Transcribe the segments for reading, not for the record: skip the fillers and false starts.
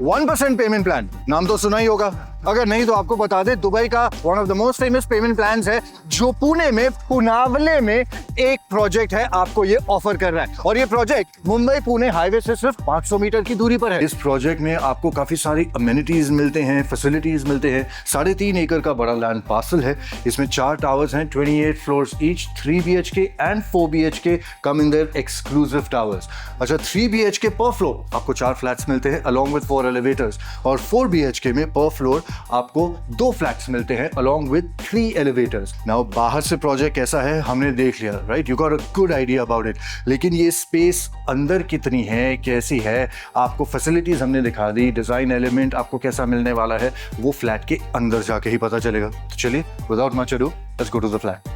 1% payment plan, नाम तो सुना ही होगा। अगर नहीं तो आपको बता दे, दुबई का one of the most famous payment plan है जो पुणे में पुनावले में एक प्रोजेक्ट है, आपको ये ऑफर कर रहा है। और ये प्रोजेक्ट मुंबई पुणे हाईवे से सिर्फ 500 मीटर की दूरी पर है। इस प्रोजेक्ट में आपको काफी सारी अमेनिटीज मिलते हैं, फैसिलिटीज मिलते हैं। 3.5 एकड़ का बड़ा लैंड पार्सल है। इसमें 4 टावर्स हैं, 28 floors each, 3 BHK and 4 BHK come in their exclusive towers. अच्छा, 3 BHK पर फ्लोर आपको 4 फ्लैट्स मिलते हैं अलॉन्ग विद 4 एलिवेटर्स, और 4 BHK में पर फ्लोर आपको 2 फ्लैट्स मिलते हैं अलॉन्ग विद 3 एलिवेटर्स। नाउ बाहर से प्रोजेक्ट कैसा है हमने देख लिया, right? You got a good idea about it. लेकिन ये स्पेस अंदर कितनी है, कैसी है, आपको फैसिलिटीज हमने दिखा दी, डिजाइन एलिमेंट आपको कैसा मिलने वाला है वो फ्लैट के अंदर जाके ही पता चलेगा। तो चलिए without much ado let's go to the flat.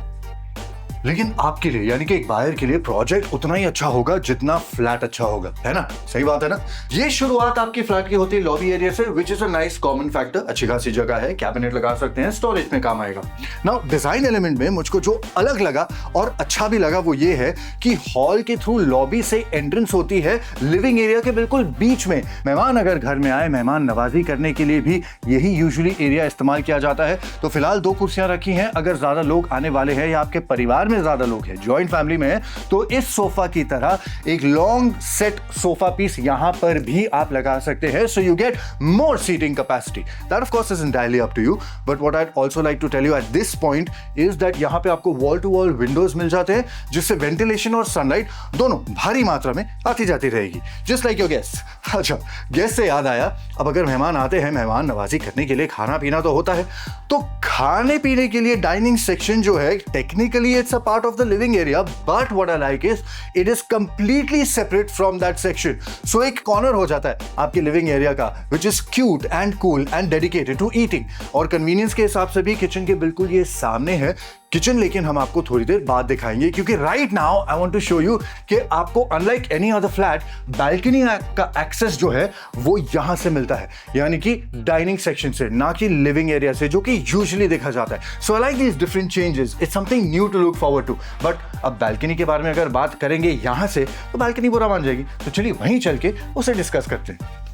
लेकिन आपके लिए यानी कि एक बायर के लिए प्रोजेक्ट उतना ही अच्छा होगा जितना फ्लैट अच्छा होगा, है ना? सही बात है ना? ये शुरुआत आपकी फ्लैट की होती है लॉबी एरिया से, which is a nice common factor. अच्छी खासी जगह है, कैबिनेट लगा सकते हैं, स्टोरेज में काम आएगा। नाउ डिजाइन एलिमेंट में मुझको जो अलग लगा और अच्छा भी लगा वो ये है कि हॉल के थ्रू लॉबी से एंट्रेंस होती है लिविंग एरिया के बिल्कुल बीच में। मेहमान अगर घर में आए, मेहमान नवाजी करने के लिए भी यही यूजुअली एरिया इस्तेमाल किया जाता है। तो फिलहाल 2 कुर्सियां रखी हैं। अगर ज्यादा लोग आने वाले हैं या आपके परिवार में ज्यादा लोग हैं, जॉइंट फैमिली में है, तो इस सोफा की तरह एक लॉन्ग सेट सोफा पीस यहां पर भी आप लगा सकते हैं, so you get more seating capacity. That of course is entirely up to you, but what I also like to tell you at this point is that यहां पे आपको वॉल टू वॉल विंडोज मिल जाते हैं, जिससे ventilation और sunlight दोनों भारी मात्रा में आती जाती रहेगी, जस्ट लाइक योर गेस्ट। अच्छा, गेस्ट से याद आया, अब अगर मेहमान आते हैं, मेहमान नवाजी करने के लिए खाना पीना तो होता है, तो खाने पीने के लिए डाइनिंग सेक्शन जो है technically it's a part of the living area, but what I like is it is completely separate from that section. So एक कॉर्नर हो जाता है आपके लिविंग एरिया का, which is cute and cool and dedicated to eating. और convenience के हिसाब से भी किचन के बिल्कुल ये सामने है किचन, लेकिन हम आपको थोड़ी देर बाद दिखाएंगे, क्योंकि right now I want to show you कि आपको unlike any other flat balcony का एक्सेस जो है वो यहां से मिलता है, यानी कि डाइनिंग सेक्शन से, ना कि लिविंग एरिया से, जो कि यूजुअली देखा जाता है। So I like these different changes, it's something new to look forward to. But अब बैल्कनी के बारे में अगर बात करेंगे यहां से तो बैल्कनी बुरा मान जाएगी, तो चलिए वहीं चल के उसे डिस्कस करते हैं।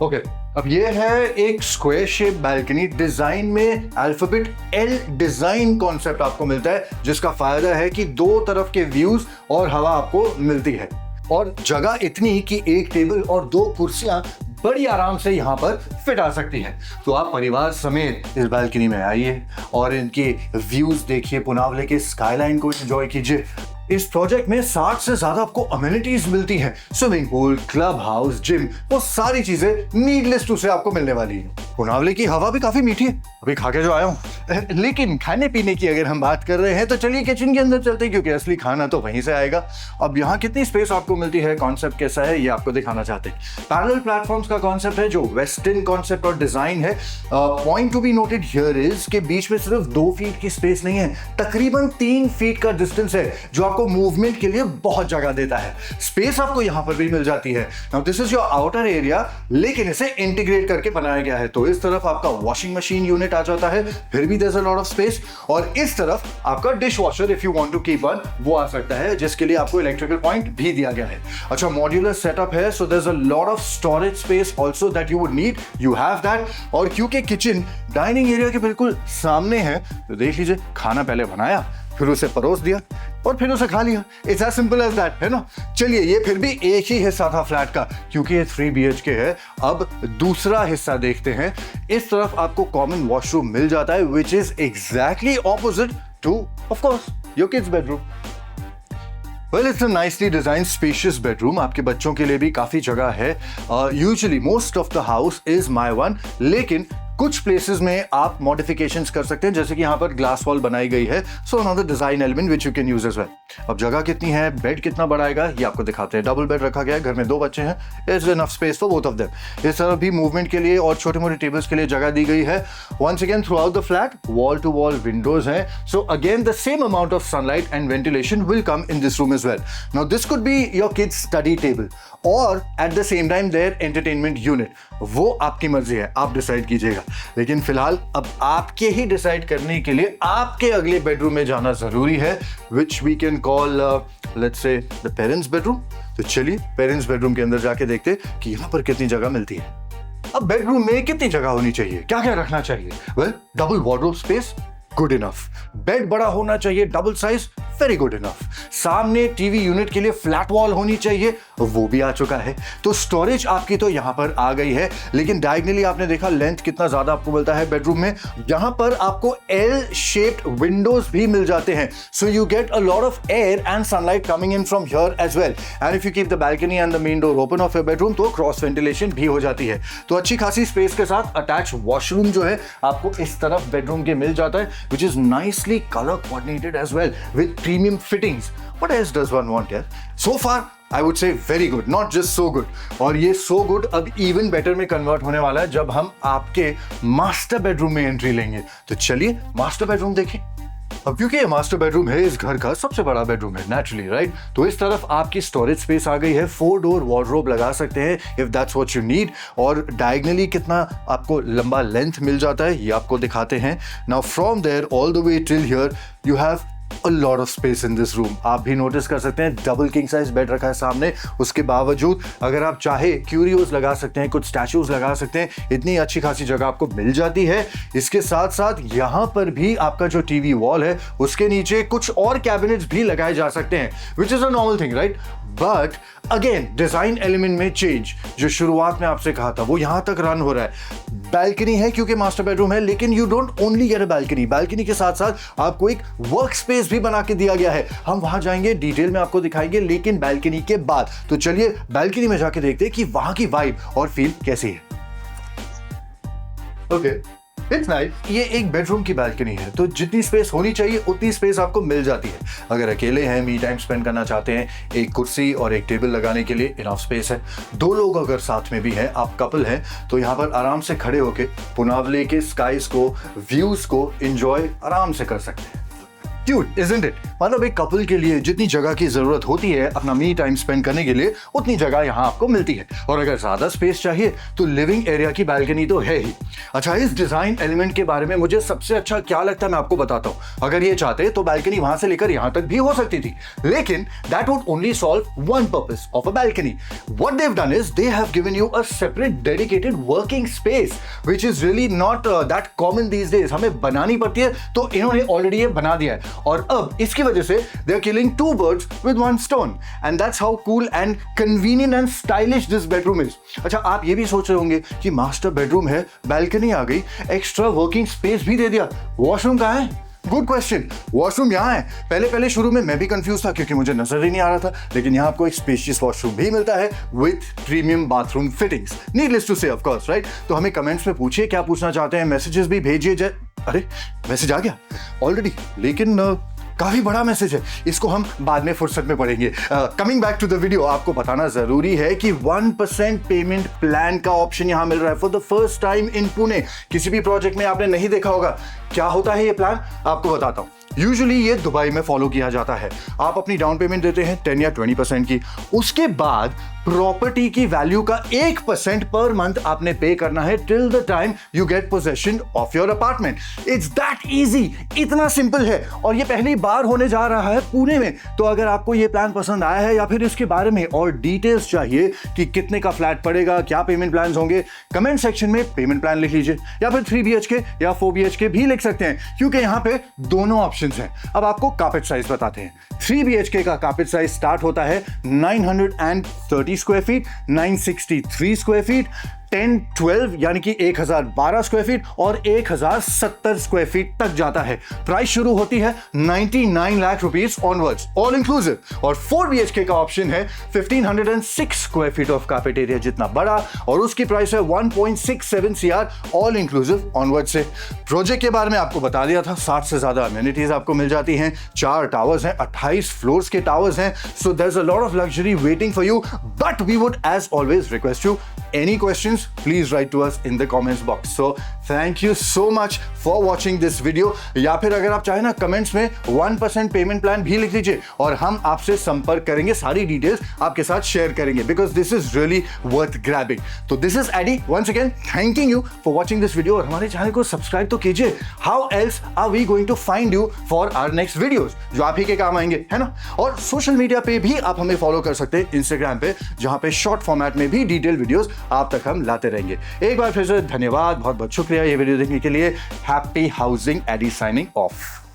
ओके, अब ये है एक स्क्वायर शेप बैल्कनी। डिजाइन में अल्फाबेट L डिजाइन कॉन्सेप्ट आपको मिलता है, जिसका फायदा है कि 2 तरफ के व्यूज और हवा आपको मिलती है, और जगह इतनी कि एक टेबल और 2 कुर्सियां बड़ी आराम से यहाँ पर फिट आ सकती हैं। तो आप परिवार समेत इस बैल्कनी में आइए और इनके व्यूज देखिए, पुनावले के स्काईलाइन को एंजॉय कीजिए। इस प्रोजेक्ट में 60 से ज्यादा आपको अमेनिटीज मिलती हैं, swimming pool, club house, gym, वो सारी चीजें नीडलेस टू से आपको मिलने वाली है। पुनावले की हवा भी काफी मीठी है, अभी खा के जो आया हूँ। लेकिन खाने पीने की अगर हम बात कर रहे हैं तो चलिए किचन के अंदर चलते हैं, क्योंकि असली खाना तो वहीं से आएगा। अब यहाँ कितनी स्पेस आपको मिलती है, कॉन्सेप्ट कैसा है, ये आपको दिखाना चाहते हैं। पैरेलल प्लेटफॉर्म्स का कॉन्सेप्ट है जो वेस्टर्न कॉन्सेप्ट और डिजाइन है। Point to be noted here is के बीच में सिर्फ 2 फीट की स्पेस नहीं है, तकरीबन 3 फीट का डिस्टेंस है, जो आपको मूवमेंट के लिए बहुत जगह देता है। स्पेस आपको यहां पर भी मिल जाती है। Now this is your outer area, लेकिन इसे इंटीग्रेट करके बनाया गया है। तो इस तरफ आपका वॉशिंग मशीन यूनिट आ जाता है, फिर भी there is a lot of space, और इस तरफ आपका dishwasher if you want to keep one वो आ सकता है, जिसके लिए आपको इलेक्ट्रिकल पॉइंट भी दिया गया है। अच्छा, मॉड्यूलर सेटअप है, so there is a lot of storage space also that you would need, you have that. और क्योंकि किचन डाइनिंग एरिया के बिल्कुल सामने है, तो देख लीजिए, खाना पहले बनाया, फिर उसे परोस दिया और फिर उसे खा लिया। It's as simple as that, है ना? चलिए, ये फिर भी एक ही हिस्सा था फ्लैट का, क्योंकि ये 3 BHK है। अब दूसरा हिस्सा देखते हैं। इस तरफ आपको कॉमन वॉशरूम मिल जाता है, which is exactly opposite two of course your kids bedroom. Well, it's a nicely designed spacious bedroom. आपके बच्चों के लिए भी काफी जगह है। Usually most of the house is my one, लेकिन कुछ प्लेसेस में आप मॉडिफिकेशंस कर सकते हैं, जैसे कि यहाँ पर ग्लास वॉल बनाई गई है, so another design element which you can use as well. अब जगह कितनी है, बेड कितना बड़ा आएगा, ये आपको दिखाते हैं। डबल बेड रखा गया है, घर में 2 बच्चे हैं, it's enough space for both of them. इस तरफ भी मूवमेंट के लिए और छोटे मोटे टेबल्स के लिए जगह दी गई है। Once again throughout the flat wall to wall windows हैं, so again the same amount of sunlight and ventilation will come in this room as well. Now this could be your kids study table, और at the same time their entertainment unit, वो आपकी मर्जी है, आप decide कीजिएगा। लेकिन फिलहाल अब आपके ही डिसाइड करने के लिए आपके अगले बेडरूम में जाना जरूरी है, which we can call let's say the parents bedroom. तो चलिए पेरेंट्स बेडरूम के अंदर जाके देखते कि यहां पर कितनी जगह मिलती है। अब बेडरूम में कितनी जगह होनी चाहिए, क्या क्या रखना चाहिए? Well, double wardrobe space, good enough. Bed बड़ा होना चाहिए, double size, very good enough. सामने टीवी यूनिट के लिए फ्लैट वॉल होनी चाहिए, वो भी आ चुका है। तो स्टोरेज आपकी तो यहां पर आ गई है, लेकिन डायगनली आपने देखा लेंथ कितना ज्यादा आपको मिलता है बेडरूम में। यहां पर आपको एल शेप्ड विंडोज भी मिल जाते हैं, so you get a lot of air and sunlight coming in from here as well. And if you keep the balcony and the main door open of your bedroom तो cross ventilation भी हो जाती है। तो अच्छी खासी space के साथ अटैच वॉशरूम जो है आपको इस तरफ बेडरूम के मिल जाता है, which is nicely colour coordinated as well with premium fittings. What else does one want यार? So far I would say very good, not just so good. और ये so good अब even better में convert होने वाला है जब हम आपके मास्टर बेडरूम में एंट्री लेंगे। तो चलिए मास्टर बेडरूम देखें। अब क्योंकि ये मास्टर बेडरूम है, इस घर का सबसे बड़ा बेडरूम है नेचुरली, राइट? तो इस तरफ आपकी स्टोरेज स्पेस आ गई है, 4 डोर वार्डरोब लगा सकते हैं if that's what you need. और डायगनली कितना आपको लंबा लेंथ मिल जाता है ये आपको दिखाते हैं। Now from there all the way till here you have a lot of space in this room। आप भी नोटिस कर सकते हैं डबल किंग साइज बेड रखा है सामने, उसके बावजूद अगर आप चाहे क्यूरियोज लगा सकते हैं, कुछ स्टैचूज लगा सकते हैं, इतनी अच्छी खासी जगह आपको मिल जाती है। इसके साथ साथ यहाँ पर भी आपका जो टीवी वॉल है उसके नीचे कुछ और कैबिनेट्स भी लगाए जा सकते हैं, which is a normal thing, right? But again design element में चेंज, जो शुरुआत में आपसे कहा था वो यहां तक रन हो रहा है। बैल्कनी है क्योंकि मास्टर बेडरूम है, लेकिन you don't only get a balcony, balcony के साथ साथ आपको एक वर्क स्पेस भी बना के दिया गया है। हम वहां जाएंगे, डिटेल में आपको दिखाएंगे, लेकिन बैल्कनी के बाद। तो चलिए बैल्कनी में जाके देखते हैं कि वहां की वाइब और फील कैसी है। Okay, it's nice. ये एक बेडरूम की बैल्कनी है, तो जितनी स्पेस होनी चाहिए उतनी स्पेस आपको मिल जाती है। अगर अकेले हैं, मी टाइम स्पेंड करना चाहते हैं, एक कुर्सी और एक टेबल लगाने के लिए इनफ स्पेस है। 2 लोग अगर साथ में भी हैं, आप कपल हैं, तो यहाँ पर आराम से खड़े होके पुनावले के स्काइज को, व्यूज को एंजॉय आराम से कर सकते हैं। Cute isn't it? मतलब एक कपल के लिए जितनी जगह की जरूरत होती है अपना मी टाइम स्पेंड करने के लिए, उतनी जगह यहाँ आपको मिलती है। और अगर ज्यादा स्पेस चाहिए तो लिविंग एरिया की बैल्कनी तो है ही। अच्छा, इस डिजाइन एलिमेंट के बारे में मुझे सबसे अच्छा क्या लगता है मैं आपको बताता हूँ। अगर ये चाहते तो बैल्कनी वहां से लेकर यहाँ तक भी हो सकती थी, लेकिन that would only solve one purpose of a balcony. What they have done is they have given you a separate dedicated working space, which is really not that common these days. हमें बनानी पड़ती है, तो इन्होंने already ये बना दिया है। और अब इसकी वजह से they are killing 2 birds with 1 stone, and that's how cool and convenient and stylish this bedroom is। अच्छा, आप ये भी सोच रहे होंगे कि मास्टर बेडरूम है, बैल्कनी आ गई, एक्स्ट्रा वर्किंग स्पेस भी दे दिया, वॉशरूम कहाँ है? Good question. वॉशरूम यहाँ है। पहले शुरू में मैं भी कंफ्यूज था क्योंकि मुझे नजर ही नहीं आ रहा था, लेकिन यहाँ आपको एक स्पेशियस वॉशरूम भी मिलता है with premium bathroom fittings. Needless to say of course, right? तो हमें कमेंट्स में पूछिए क्या पूछना चाहते हैं, मैसेजेस भी भेजिए। अरे मैसेज आ गया ऑलरेडी, लेकिन काफी बड़ा मैसेज है, इसको हम बाद में फुर्सत में पढ़ेंगे। Coming back to the video, आपको बताना जरूरी है कि 1% पेमेंट प्लान का ऑप्शन यहां मिल रहा है for the first time in Pune. किसी भी प्रोजेक्ट में आपने नहीं देखा होगा। क्या होता है ये प्लान, आपको बताता हूं। यूजुअली ये दुबई में फॉलो किया जाता है। आप अपनी डाउन पेमेंट देते हैं 10 या 20% की, उसके बाद प्रॉपर्टी की वैल्यू का 1% पर मंथ आपने पे करना है till the time you get possession of your apartment. It's that easy, इतना सिंपल है। और ये पहली बार होने जा रहा है पुणे में। तो अगर आपको ये प्लान पसंद आया है या फिर इसके बारे में और डिटेल्स चाहिए कि कितने का फ्लैट पड़ेगा, क्या पेमेंट प्लान होंगे, कमेंट सेक्शन में पेमेंट प्लान लिख लीजिए, या फिर 3 BHK या 4 BHK भी लिख सकते हैं, क्योंकि यहाँ पे दोनों ऑप्शन हैं। अब आपको कार्पेट साइज बताते हैं। 3 BHK का कार्पेट साइज स्टार्ट होता है 930 स्क्वायर फीट, 963 स्क्वायर फीट, 1012 यानी कि 1012 स्क्वायर फीट और 1070 स्क्वायर फीट तक जाता है। प्राइस शुरू होती है 99 lakh rupees onwards, all inclusive. और 4 BHK का ऑप्शन है 1506 square feet of carpet area जितना बड़ा, और उसकी प्राइस है 1.67 CR ऑल इंक्लूसिव ऑनवर्ड से। प्रोजेक्ट के बारे में आपको बता दिया था, 60 से ज्यादा अमेनिटीज आपको मिल जाती हैं, 4 टावर्स हैं, 28 फ्लोर्स के टावर्स हैं। So there is a lot of luxury waiting for you, but we would as always request you any questions, please write to us in the comments box. So thank you so much for watching this video. या फिर अगर आप चाहे ना comments में 1% payment plan भी लिख लीजिए और हम आपसे संपर्क करेंगे, सारी डिटेल्स आपके साथ शेयर करेंगे, because this is really worth grabbing. तो दिस इज एडी once again thanking you for watching this video. और हमारे चैनल को सब्सक्राइब तो कीजिए. How else are we going to find you for our next videos, जो आप ही के काम आएंगे, है ना. और सोशल मीडिया पे भी आप हमें फॉलो कर सकते हैं, इंस्टाग्राम पे, जहां पे शॉर्ट फॉर्मेट में भी डिटेल वीडियोस आप तक हम लाते रहेंगे. एक बार फिर से धन्यवाद, बहुत बहुत शुक्रिया ये वीडियो देखने के लिए. Happy housing, Eddie signing of.